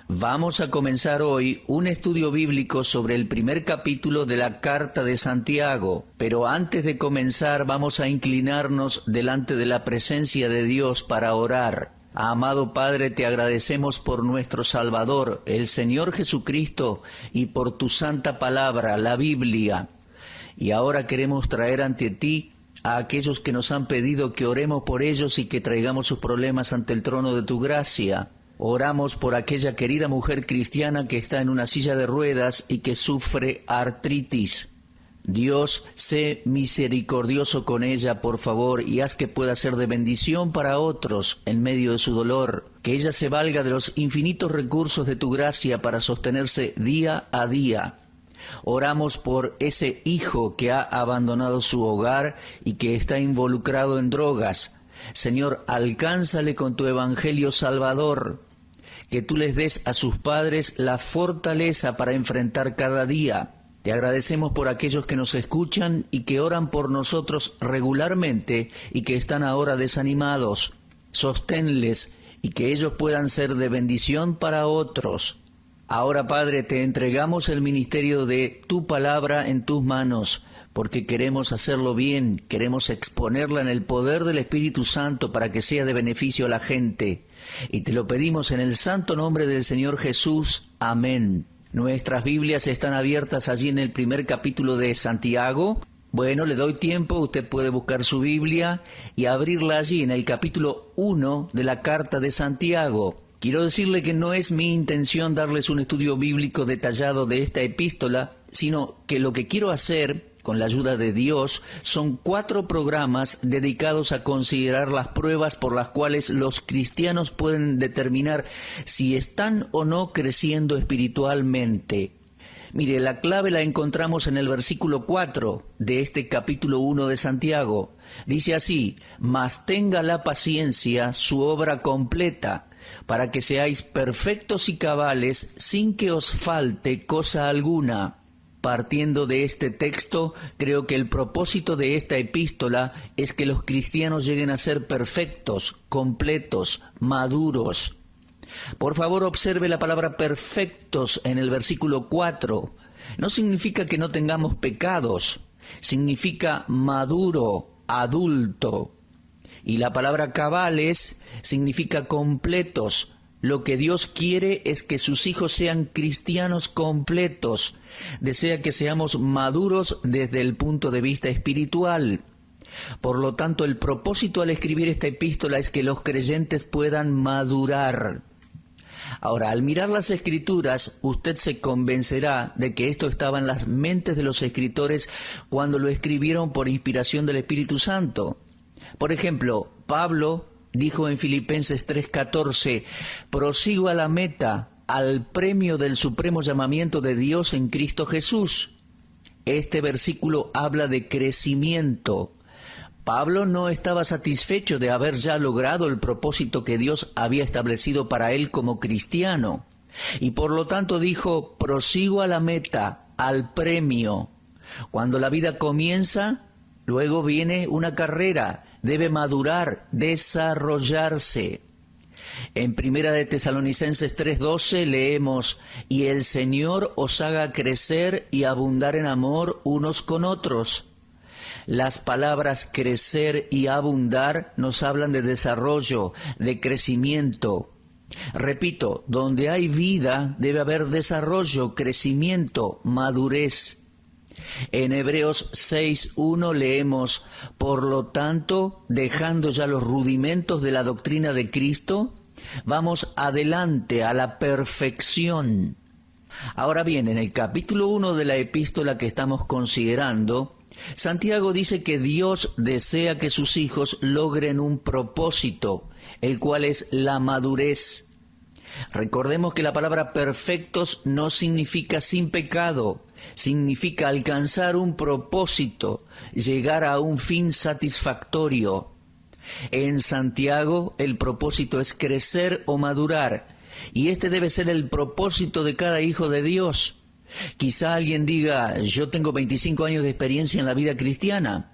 Vamos a comenzar hoy un estudio bíblico sobre el primer capítulo de la Carta de Santiago, pero antes de comenzar vamos a inclinarnos delante de la presencia de Dios para orar. Amado Padre, te agradecemos por nuestro Salvador, el Señor Jesucristo, y por tu santa palabra, la Biblia. Y ahora queremos traer ante ti a aquellos que nos han pedido que oremos por ellos y que traigamos sus problemas ante el trono de tu gracia. Oramos por aquella querida mujer cristiana que está en una silla de ruedas y que sufre artritis. Dios, sé misericordioso con ella, por favor, y haz que pueda ser de bendición para otros en medio de su dolor. Que ella se valga de los infinitos recursos de tu gracia para sostenerse día a día. Oramos por ese hijo que ha abandonado su hogar y que está involucrado en drogas. Señor, alcánzale con tu evangelio salvador, que tú les des a sus padres la fortaleza para enfrentar cada día. Te agradecemos por aquellos que nos escuchan y que oran por nosotros regularmente y que están ahora desanimados. Sosténles y que ellos puedan ser de bendición para otros. Ahora, Padre, te entregamos el ministerio de tu palabra en tus manos, porque queremos hacerlo bien, queremos exponerla en el poder del Espíritu Santo para que sea de beneficio a la gente. Y te lo pedimos en el santo nombre del Señor Jesús. Amén. Nuestras Biblias están abiertas allí en el primer capítulo de Santiago. Bueno, le doy tiempo, usted puede buscar su Biblia y abrirla allí en el capítulo 1 de la Carta de Santiago. Quiero decirle que no es mi intención darles un estudio bíblico detallado de esta epístola, sino que lo que quiero hacer, con la ayuda de Dios, son 4 programas dedicados a considerar las pruebas por las cuales los cristianos pueden determinar si están o no creciendo espiritualmente. Mire, la clave la encontramos en el versículo 4 de este capítulo 1 de Santiago. Dice así: «Mas tenga la paciencia su obra completa, para que seáis perfectos y cabales, sin que os falte cosa alguna». Partiendo de este texto, creo que el propósito de esta epístola es que los cristianos lleguen a ser perfectos, completos, maduros. Por favor, observe la palabra perfectos en el versículo 4. No significa que no tengamos pecados, significa maduro, adulto. Y la palabra cabales significa completos. Lo que Dios quiere es que sus hijos sean cristianos completos. Desea que seamos maduros desde el punto de vista espiritual. Por lo tanto, el propósito al escribir esta epístola es que los creyentes puedan madurar. Ahora, al mirar las Escrituras, usted se convencerá de que esto estaba en las mentes de los escritores cuando lo escribieron por inspiración del Espíritu Santo. Por ejemplo, Pablo dijo en Filipenses 3:14, «Prosigo a la meta, al premio del supremo llamamiento de Dios en Cristo Jesús». Este versículo habla de crecimiento. Pablo no estaba satisfecho de haber ya logrado el propósito que Dios había establecido para él como cristiano. Y por lo tanto dijo, «Prosigo a la meta, al premio». Cuando la vida comienza, luego viene una carrera. Debe madurar, desarrollarse. En Primera de Tesalonicenses 3:12 leemos, «Y el Señor os haga crecer y abundar en amor unos con otros». Las palabras crecer y abundar nos hablan de desarrollo, de crecimiento. Repito, donde hay vida debe haber desarrollo, crecimiento, madurez. En Hebreos 6:1 leemos, «Por lo tanto, dejando ya los rudimentos de la doctrina de Cristo, vamos adelante a la perfección». Ahora bien, en el capítulo 1 de la epístola que estamos considerando, Santiago dice que Dios desea que sus hijos logren un propósito, el cual es la madurez. Recordemos que la palabra perfectos no significa sin pecado, significa alcanzar un propósito, llegar a un fin satisfactorio. En Santiago el propósito es crecer o madurar, y este debe ser el propósito de cada hijo de Dios. Quizá alguien diga, yo tengo 25 años de experiencia en la vida cristiana.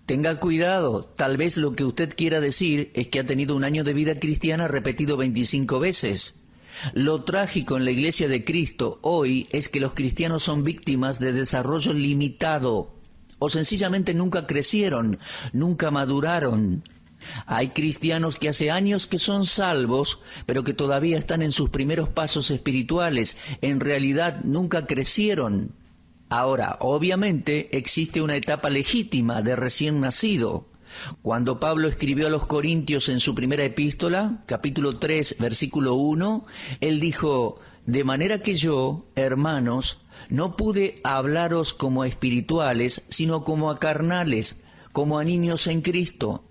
Tenga cuidado, tal vez lo que usted quiera decir es que ha tenido un año de vida cristiana repetido 25 veces. Lo trágico en la Iglesia de Cristo hoy es que los cristianos son víctimas de desarrollo limitado, o sencillamente nunca crecieron, nunca maduraron. Hay cristianos que hace años que son salvos, pero que todavía están en sus primeros pasos espirituales. En realidad nunca crecieron. Ahora, obviamente, existe una etapa legítima de recién nacido. Cuando Pablo escribió a los Corintios en su primera epístola, capítulo 3, versículo 1, él dijo: de manera que yo, hermanos, no pude hablaros como a espirituales, sino como a carnales, como a niños en Cristo.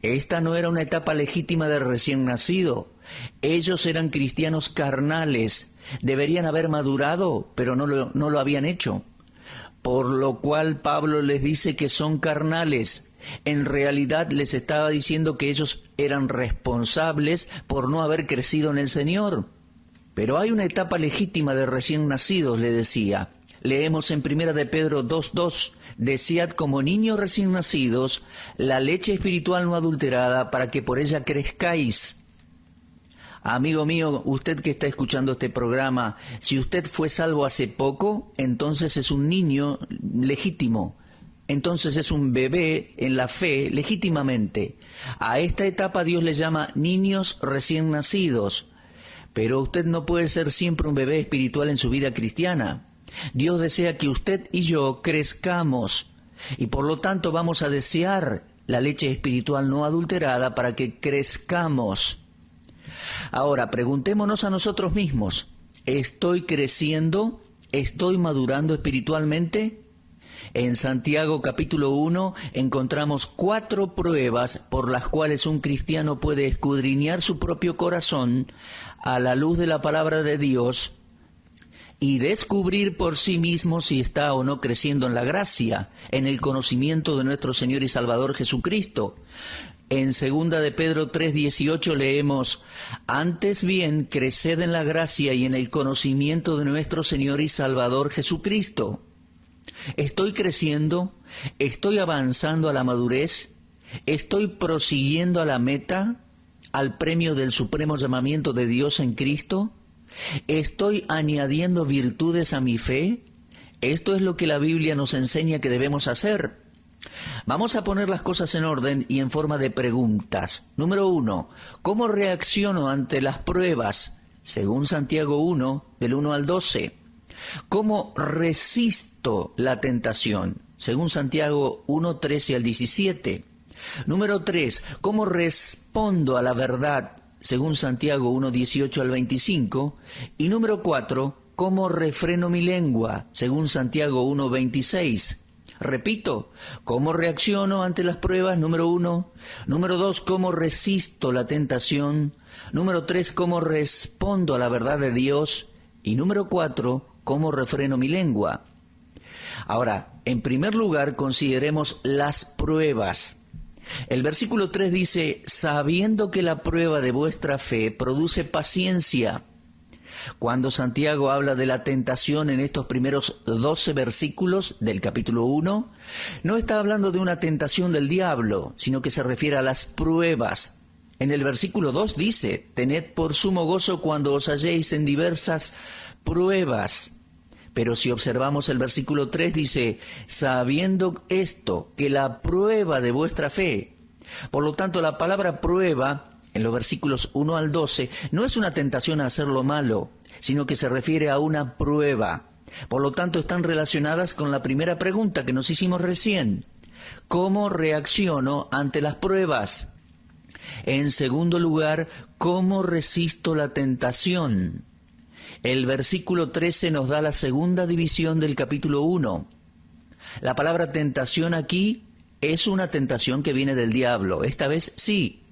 Esta no era una etapa legítima de recién nacido. Ellos eran cristianos carnales. Deberían haber madurado, pero no lo habían hecho. Por lo cual Pablo les dice que son carnales. En realidad les estaba diciendo que ellos eran responsables por no haber crecido en el Señor. Pero hay una etapa legítima de recién nacidos, le decía. Leemos en 1 de Pedro 2:2, desead como niños recién nacidos la leche espiritual no adulterada para que por ella crezcáis. Amigo mío, usted que está escuchando este programa, si usted fue salvo hace poco, entonces es un niño legítimo. Entonces es un bebé en la fe legítimamente. A esta etapa Dios le llama niños recién nacidos. Pero usted no puede ser siempre un bebé espiritual en su vida cristiana. Dios desea que usted y yo crezcamos, y por lo tanto vamos a desear la leche espiritual no adulterada para que crezcamos. Ahora, preguntémonos a nosotros mismos, ¿estoy creciendo? ¿Estoy madurando espiritualmente? En Santiago capítulo 1 encontramos 4 pruebas por las cuales un cristiano puede escudriñar su propio corazón a la luz de la palabra de Dios y descubrir por sí mismo si está o no creciendo en la gracia, en el conocimiento de nuestro Señor y Salvador Jesucristo. En 2 de Pedro 3:18 leemos: antes bien, creced en la gracia y en el conocimiento de nuestro Señor y Salvador Jesucristo. ¿Estoy creciendo? ¿Estoy avanzando a la madurez? ¿Estoy prosiguiendo a la meta, al premio del supremo llamamiento de Dios en Cristo? ¿Estoy añadiendo virtudes a mi fe? Esto es lo que la Biblia nos enseña que debemos hacer. Vamos a poner las cosas en orden y en forma de preguntas. Número 1. ¿Cómo reacciono ante las pruebas? Según Santiago 1, del 1 al 12. ¿Cómo resisto la tentación? Según Santiago 1, 13 al 17. Número 3. ¿Cómo respondo a la verdad? Según Santiago 1, 18 al 25. Y número 4. ¿Cómo refreno mi lengua? Según Santiago 1, 26. Repito, ¿cómo reacciono ante las pruebas? Número 1. Número 2, ¿cómo resisto la tentación? Número 3, ¿cómo respondo a la verdad de Dios? Y número 4, ¿cómo refreno mi lengua? Ahora, en primer lugar, consideremos las pruebas. El versículo 3 dice: sabiendo que la prueba de vuestra fe produce paciencia. Cuando Santiago habla de la tentación en estos primeros 12 versículos del capítulo 1, no está hablando de una tentación del diablo, sino que se refiere a las pruebas. En el versículo 2 dice: tened por sumo gozo cuando os halléis en diversas pruebas. Pero si observamos el versículo 3 dice: sabiendo esto, que la prueba de vuestra fe. Por lo tanto, la palabra prueba en los versículos 1 al 12, no es una tentación a hacer lo malo, sino que se refiere a una prueba. Por lo tanto, están relacionadas con la primera pregunta que nos hicimos recién. ¿Cómo reacciono ante las pruebas? En segundo lugar, ¿cómo resisto la tentación? El versículo 13 nos da la segunda división del capítulo 1. La palabra tentación aquí es una tentación que viene del diablo. Esta vez sí.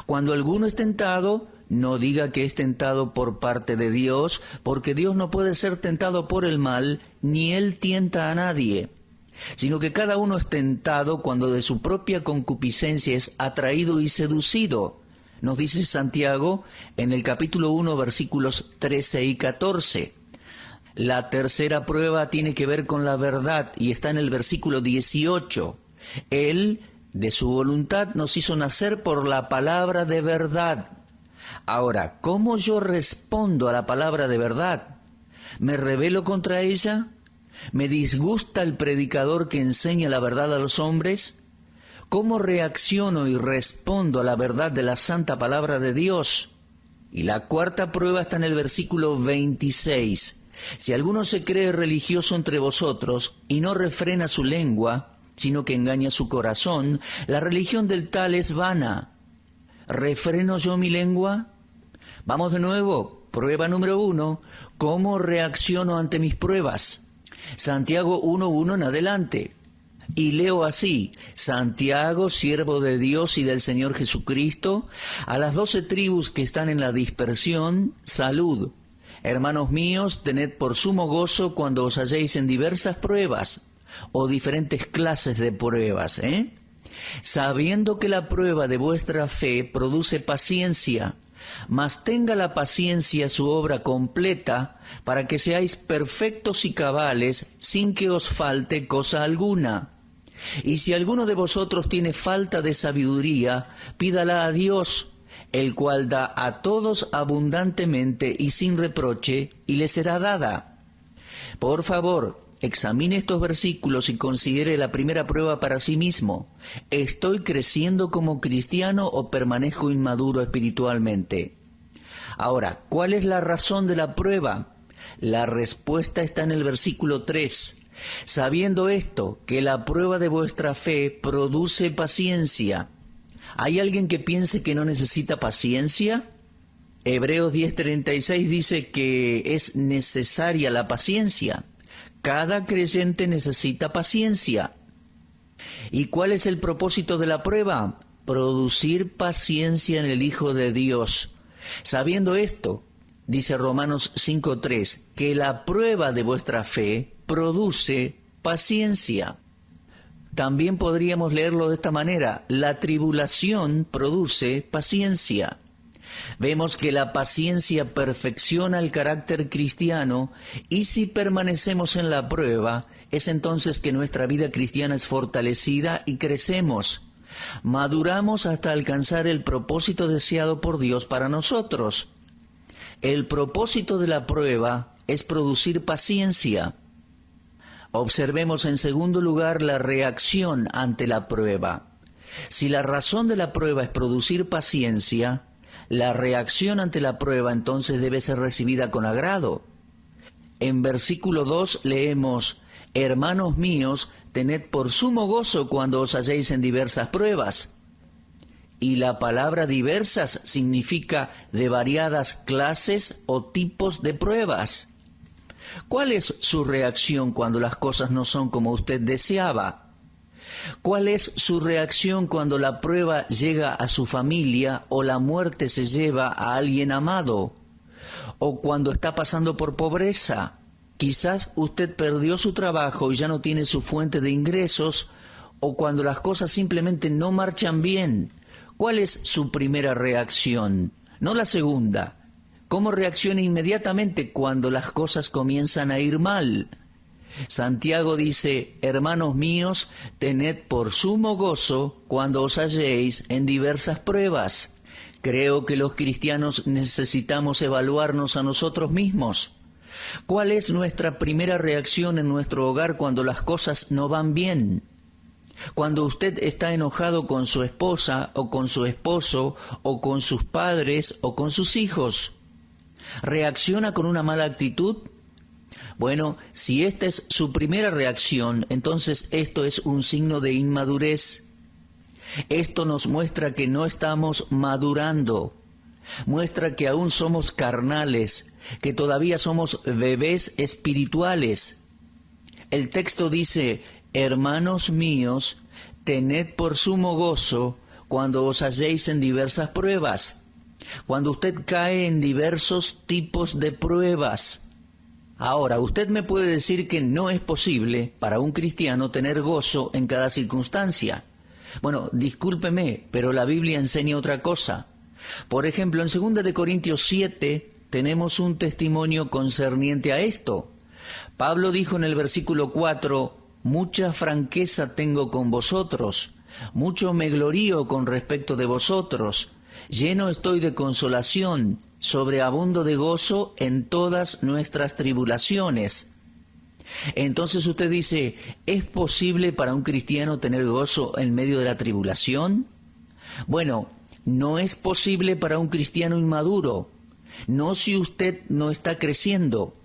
Cuando alguno es tentado, no diga que es tentado por parte de Dios, porque Dios no puede ser tentado por el mal, ni Él tienta a nadie, sino que cada uno es tentado cuando de su propia concupiscencia es atraído y seducido. Nos dice Santiago en el capítulo 1, versículos 13 y 14. La tercera prueba tiene que ver con la verdad y está en el versículo 18. Él, de su voluntad, nos hizo nacer por la palabra de verdad, Ahora, ¿cómo yo respondo a la palabra de verdad? ¿Me rebelo contra ella? ¿Me disgusta el predicador que enseña la verdad a los hombres? ¿Cómo reacciono y respondo a la verdad de la santa palabra de Dios? Y la cuarta prueba está en el versículo 26. Si alguno se cree religioso entre vosotros y no refrena su lengua, sino que engaña su corazón, la religión del tal es vana. ¿Refreno yo mi lengua? Vamos de nuevo. Prueba número 1. ¿Cómo reacciono ante mis pruebas? Santiago 1:1 en adelante. Y leo así: Santiago, siervo de Dios y del Señor Jesucristo, a las 12 tribus que están en la dispersión, salud. Hermanos míos, tened por sumo gozo cuando os halléis en diversas pruebas, o diferentes clases de pruebas, sabiendo que la prueba de vuestra fe produce paciencia, mas tenga la paciencia su obra completa, para que seáis perfectos y cabales, sin que os falte cosa alguna. Y si alguno de vosotros tiene falta de sabiduría, pídala a Dios, el cual da a todos abundantemente y sin reproche, y le será dada. Por favor, examine estos versículos y considere la primera prueba para sí mismo. ¿Estoy creciendo como cristiano o permanezco inmaduro espiritualmente? Ahora, ¿cuál es la razón de la prueba? La respuesta está en el versículo 3. Sabiendo esto, que la prueba de vuestra fe produce paciencia. ¿Hay alguien que piense que no necesita paciencia? Hebreos 10:36 dice que es necesaria la paciencia. Cada creyente necesita paciencia. ¿Y cuál es el propósito de la prueba? Producir paciencia en el Hijo de Dios. Sabiendo esto, dice Romanos 5:3, que la prueba de vuestra fe produce paciencia. También podríamos leerlo de esta manera: la tribulación produce paciencia. Vemos que la paciencia perfecciona el carácter cristiano, y si permanecemos en la prueba, es entonces que nuestra vida cristiana es fortalecida y crecemos. Maduramos hasta alcanzar el propósito deseado por Dios para nosotros. El propósito de la prueba es producir paciencia. Observemos en segundo lugar la reacción ante la prueba. Si la razón de la prueba es producir paciencia, la reacción ante la prueba entonces debe ser recibida con agrado. En versículo 2 leemos: Hermanos míos, tened por sumo gozo cuando os halléis en diversas pruebas. Y la palabra diversas significa de variadas clases o tipos de pruebas. ¿Cuál es su reacción cuando las cosas no son como usted deseaba? ¿Cuál es su reacción cuando la prueba llega a su familia o la muerte se lleva a alguien amado? ¿O cuando está pasando por pobreza? Quizás usted perdió su trabajo y ya no tiene su fuente de ingresos, o cuando las cosas simplemente no marchan bien. ¿Cuál es su primera reacción? No la segunda. ¿Cómo reacciona inmediatamente cuando las cosas comienzan a ir mal? Santiago dice: Hermanos míos, tened por sumo gozo cuando os halléis en diversas pruebas. Creo que los cristianos necesitamos evaluarnos a nosotros mismos. ¿Cuál es nuestra primera reacción en nuestro hogar cuando las cosas no van bien? Cuando usted está enojado con su esposa, o con su esposo, o con sus padres, o con sus hijos, ¿reacciona con una mala actitud? Bueno, si esta es su primera reacción, entonces esto es un signo de inmadurez. Esto nos muestra que no estamos madurando. Muestra que aún somos carnales, que todavía somos bebés espirituales. El texto dice: Hermanos míos, tened por sumo gozo cuando os halléis en diversas pruebas. Cuando usted cae en diversos tipos de pruebas. Ahora, usted me puede decir que no es posible para un cristiano tener gozo en cada circunstancia. Bueno, discúlpeme, pero la Biblia enseña otra cosa. Por ejemplo, en 2 de Corintios 7 tenemos un testimonio concerniente a esto. Pablo dijo en el versículo 4: Mucha franqueza tengo con vosotros, mucho me glorío con respecto de vosotros, lleno estoy de consolación, sobreabundo de gozo en todas nuestras tribulaciones. Entonces usted dice, ¿es posible para un cristiano tener gozo en medio de la tribulación? Bueno, no es posible para un cristiano inmaduro, no si usted no está creciendo.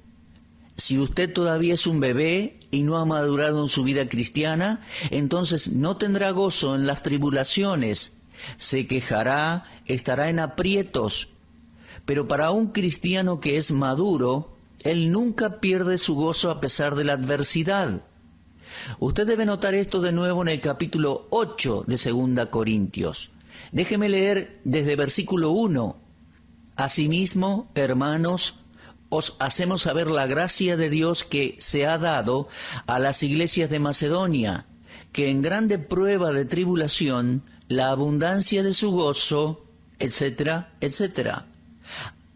Si usted todavía es un bebé y no ha madurado en su vida cristiana, entonces no tendrá gozo en las tribulaciones, se quejará, estará en aprietos. Pero para un cristiano que es maduro, él nunca pierde su gozo a pesar de la adversidad. Usted debe notar esto de nuevo en el capítulo 8 de 2 Corintios. Déjeme leer desde versículo 1. Asimismo, hermanos, os hacemos saber la gracia de Dios que se ha dado a las iglesias de Macedonia, que en grande prueba de tribulación, la abundancia de su gozo, etcétera, etcétera.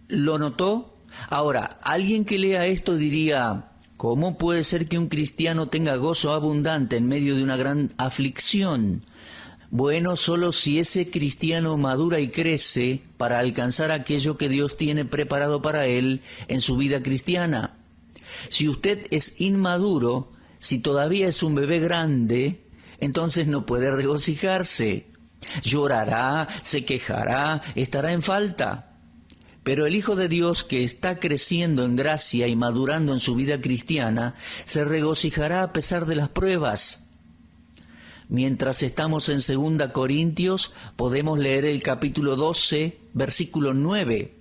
¿Lo notó? Ahora, alguien que lea esto diría, ¿cómo puede ser que un cristiano tenga gozo abundante en medio de una gran aflicción? Bueno, solo si ese cristiano madura y crece para alcanzar aquello que Dios tiene preparado para él en su vida cristiana. Si usted es inmaduro, si todavía es un bebé grande, entonces no puede regocijarse. Llorará, se quejará, estará en falta. Pero el Hijo de Dios que está creciendo en gracia y madurando en su vida cristiana, se regocijará a pesar de las pruebas. Mientras estamos en 2 Corintios, podemos leer el capítulo 12, versículo 9.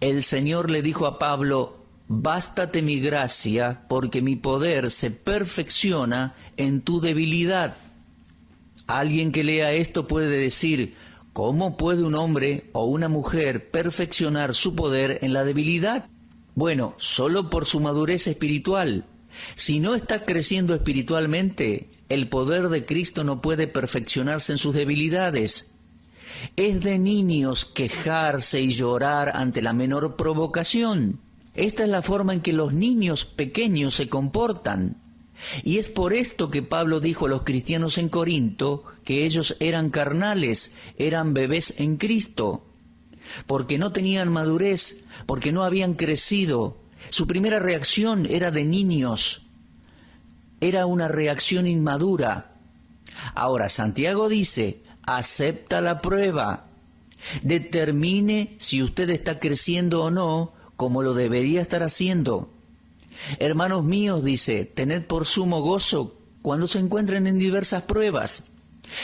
El Señor le dijo a Pablo, «Bástate mi gracia, porque mi poder se perfecciona en tu debilidad». Alguien que lea esto puede decir, ¿cómo puede un hombre o una mujer perfeccionar su poder en la debilidad? Bueno, solo por su madurez espiritual. Si no está creciendo espiritualmente, el poder de Cristo no puede perfeccionarse en sus debilidades. Es de niños quejarse y llorar ante la menor provocación. Esta es la forma en que los niños pequeños se comportan. Y es por esto que Pablo dijo a los cristianos en Corinto que ellos eran carnales, eran bebés en Cristo, porque no tenían madurez, porque no habían crecido. Su primera reacción era de niños, era una reacción inmadura. Ahora, Santiago dice, acepta la prueba, determine si usted está creciendo o no, como lo debería estar haciendo. Hermanos míos, dice, tened por sumo gozo cuando se encuentren en diversas pruebas,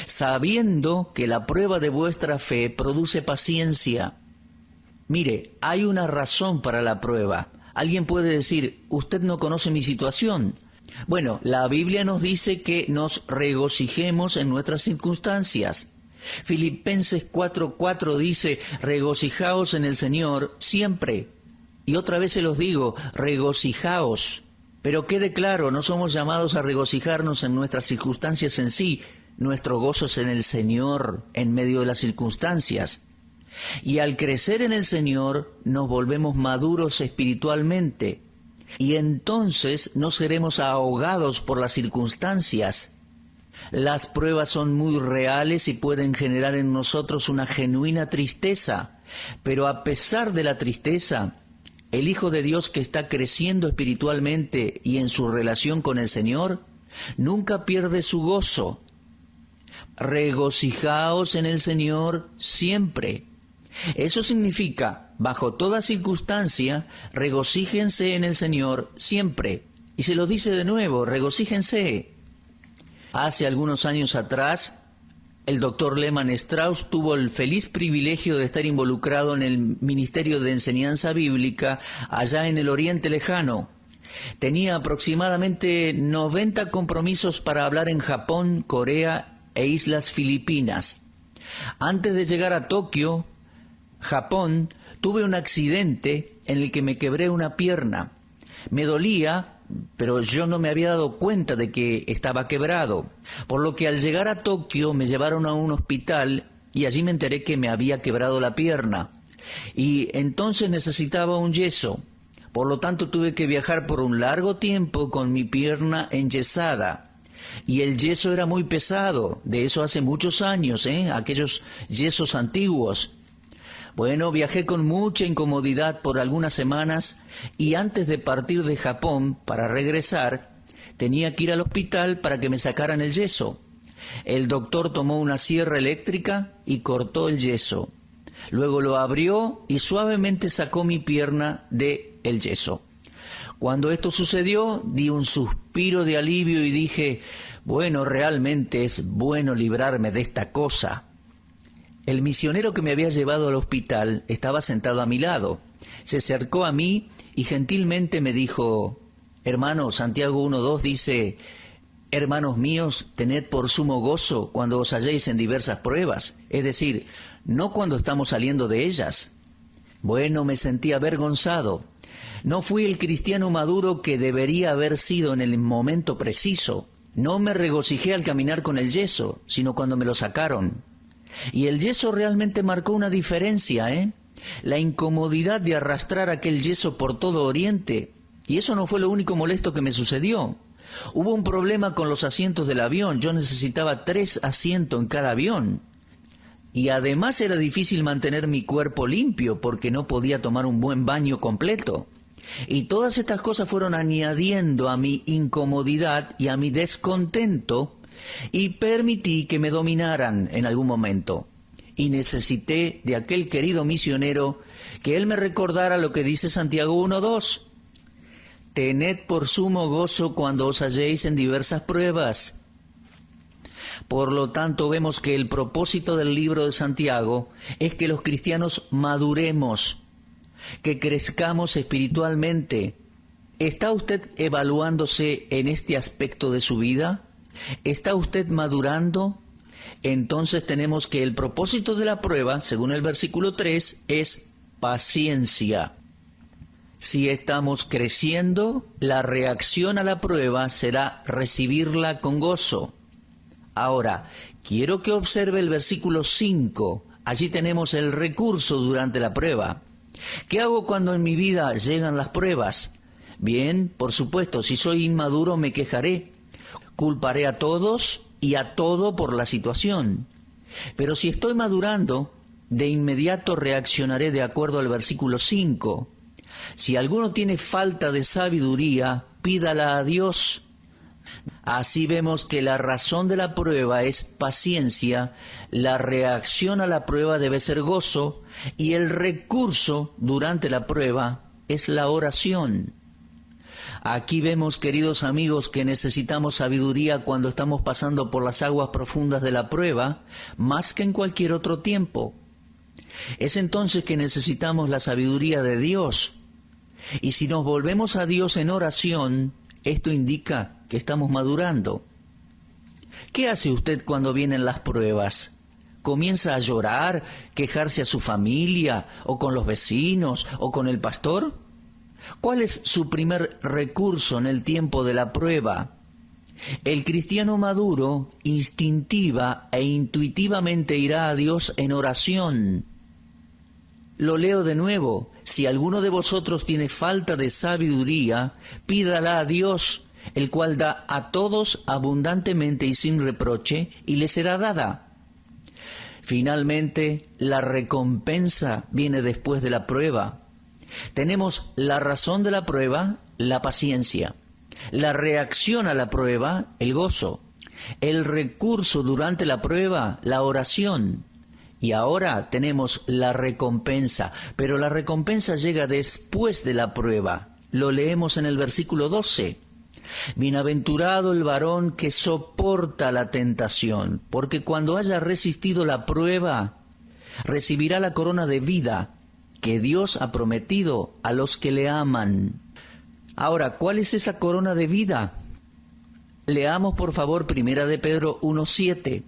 sabiendo que la prueba de vuestra fe produce paciencia. Mire, hay una razón para la prueba. Alguien puede decir, usted no conoce mi situación. Bueno, la Biblia nos dice que nos regocijemos en nuestras circunstancias. Filipenses 4:4 dice, regocijaos en el Señor siempre. Y otra vez se los digo, regocijaos. Pero quede claro, no somos llamados a regocijarnos en nuestras circunstancias en sí. Nuestro gozo es en el Señor, en medio de las circunstancias. Y al crecer en el Señor, nos volvemos maduros espiritualmente. Y entonces no seremos ahogados por las circunstancias. Las pruebas son muy reales y pueden generar en nosotros una genuina tristeza. Pero a pesar de la tristeza, el Hijo de Dios que está creciendo espiritualmente y en su relación con el Señor, nunca pierde su gozo. Regocijaos en el Señor siempre. Eso significa, bajo toda circunstancia, regocíjense en el Señor siempre. Y se lo dice de nuevo, regocíjense. Hace algunos años atrás, el doctor Lehmann Strauss tuvo el feliz privilegio de estar involucrado en el Ministerio de Enseñanza Bíblica allá en el Oriente Lejano. Tenía aproximadamente 90 compromisos para hablar en Japón, Corea e Islas Filipinas. Antes de llegar a Tokio, Japón, tuve un accidente en el que me quebré una pierna. Me dolía, pero yo no me había dado cuenta de que estaba quebrado. Por lo que al llegar a Tokio me llevaron a un hospital y allí me enteré que me había quebrado la pierna. Y entonces necesitaba un yeso. Por lo tanto tuve que viajar por un largo tiempo con mi pierna enyesada. Y el yeso era muy pesado, de eso hace muchos años, aquellos yesos antiguos. Bueno, viajé con mucha incomodidad por algunas semanas y antes de partir de Japón para regresar, tenía que ir al hospital para que me sacaran el yeso. El doctor tomó una sierra eléctrica y cortó el yeso. Luego lo abrió y suavemente sacó mi pierna del yeso. Cuando esto sucedió, di un suspiro de alivio y dije, bueno, realmente es bueno librarme de esta cosa. El misionero que me había llevado al hospital estaba sentado a mi lado. Se acercó a mí y gentilmente me dijo, hermano, Santiago 1:2 dice, hermanos míos, tened por sumo gozo cuando os halléis en diversas pruebas, es decir, no cuando estamos saliendo de ellas. Bueno, me sentí avergonzado. No fui el cristiano maduro que debería haber sido en el momento preciso. No me regocijé al caminar con el yeso, sino cuando me lo sacaron. Y el yeso realmente marcó una diferencia, ¿eh? La incomodidad de arrastrar aquel yeso por todo Oriente. Y eso no fue lo único molesto que me sucedió. Hubo un problema con los asientos del avión. Yo necesitaba 3 asientos en cada avión. Y además era difícil mantener mi cuerpo limpio porque no podía tomar un buen baño completo. Y todas estas cosas fueron añadiendo a mi incomodidad y a mi descontento y permití que me dominaran en algún momento. Y necesité de aquel querido misionero que él me recordara lo que dice Santiago 1:2. Tened por sumo gozo cuando os halléis en diversas pruebas. Por lo tanto, vemos que el propósito del libro de Santiago es que los cristianos maduremos, que crezcamos espiritualmente. ¿Está usted evaluándose en este aspecto de su vida? ¿Está usted madurando? Entonces tenemos que el propósito de la prueba, según el versículo 3, es paciencia. Si estamos creciendo, la reacción a la prueba será recibirla con gozo. Ahora, quiero que observe el versículo 5. Allí tenemos el recurso durante la prueba. ¿Qué hago cuando en mi vida llegan las pruebas? Bien, por supuesto, si soy inmaduro me quejaré. Culparé a todos y a todo por la situación. Pero si estoy madurando, de inmediato reaccionaré de acuerdo al versículo 5. Si alguno tiene falta de sabiduría, pídala a Dios. Así vemos que la razón de la prueba es paciencia, la reacción a la prueba debe ser gozo y el recurso durante la prueba es la oración. Aquí vemos, queridos amigos, que necesitamos sabiduría cuando estamos pasando por las aguas profundas de la prueba, más que en cualquier otro tiempo. Es entonces que necesitamos la sabiduría de Dios. Y si nos volvemos a Dios en oración, esto indica que estamos madurando. ¿Qué hace usted cuando vienen las pruebas? ¿Comienza a llorar, quejarse a su familia, o con los vecinos, o con el pastor? ¿Cuál es su primer recurso en el tiempo de la prueba? El cristiano maduro instintiva e intuitivamente irá a Dios en oración. Lo leo de nuevo. Si alguno de vosotros tiene falta de sabiduría, pídala a Dios, el cual da a todos abundantemente y sin reproche, y le será dada. Finalmente, la recompensa viene después de la prueba. Tenemos la razón de la prueba, la paciencia. La reacción a la prueba, el gozo. El recurso durante la prueba, la oración. Y ahora tenemos la recompensa, pero la recompensa llega después de la prueba. Lo leemos en el versículo 12. Bienaventurado el varón que soporta la tentación, porque cuando haya resistido la prueba, recibirá la corona de vida que Dios ha prometido a los que le aman. Ahora, ¿cuál es esa corona de vida? Leamos por favor 1 de Pedro 1:7.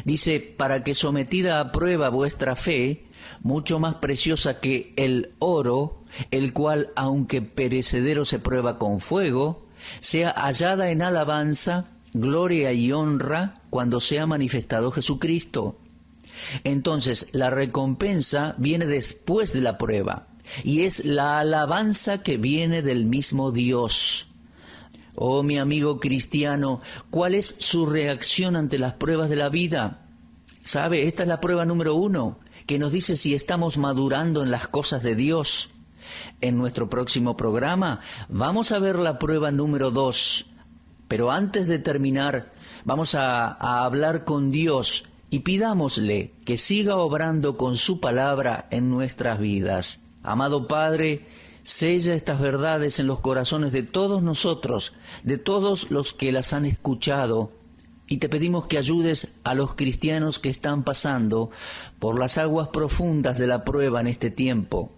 Dice, para que sometida a prueba vuestra fe, mucho más preciosa que el oro, el cual, aunque perecedero se prueba con fuego, sea hallada en alabanza, gloria y honra cuando sea manifestado Jesucristo. Entonces, la recompensa viene después de la prueba, y es la alabanza que viene del mismo Dios. Oh, mi amigo cristiano, ¿cuál es su reacción ante las pruebas de la vida? ¿Sabe? Esta es la prueba número 1. que nos dice si estamos madurando en las cosas de Dios. En nuestro próximo programa vamos a ver la prueba número 2. Pero antes de terminar, vamos a hablar con Dios y pidámosle que siga obrando con su palabra en nuestras vidas. Amado Padre, sella estas verdades en los corazones de todos nosotros, de todos los que las han escuchado, y te pedimos que ayudes a los cristianos que están pasando por las aguas profundas de la prueba en este tiempo.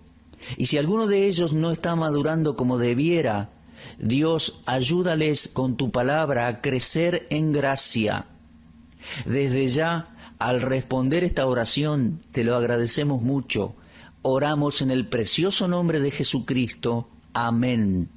Y si alguno de ellos no está madurando como debiera, Dios, ayúdales con tu palabra a crecer en gracia. Desde ya, al responder esta oración, te lo agradecemos mucho. Oramos en el precioso nombre de Jesucristo. Amén.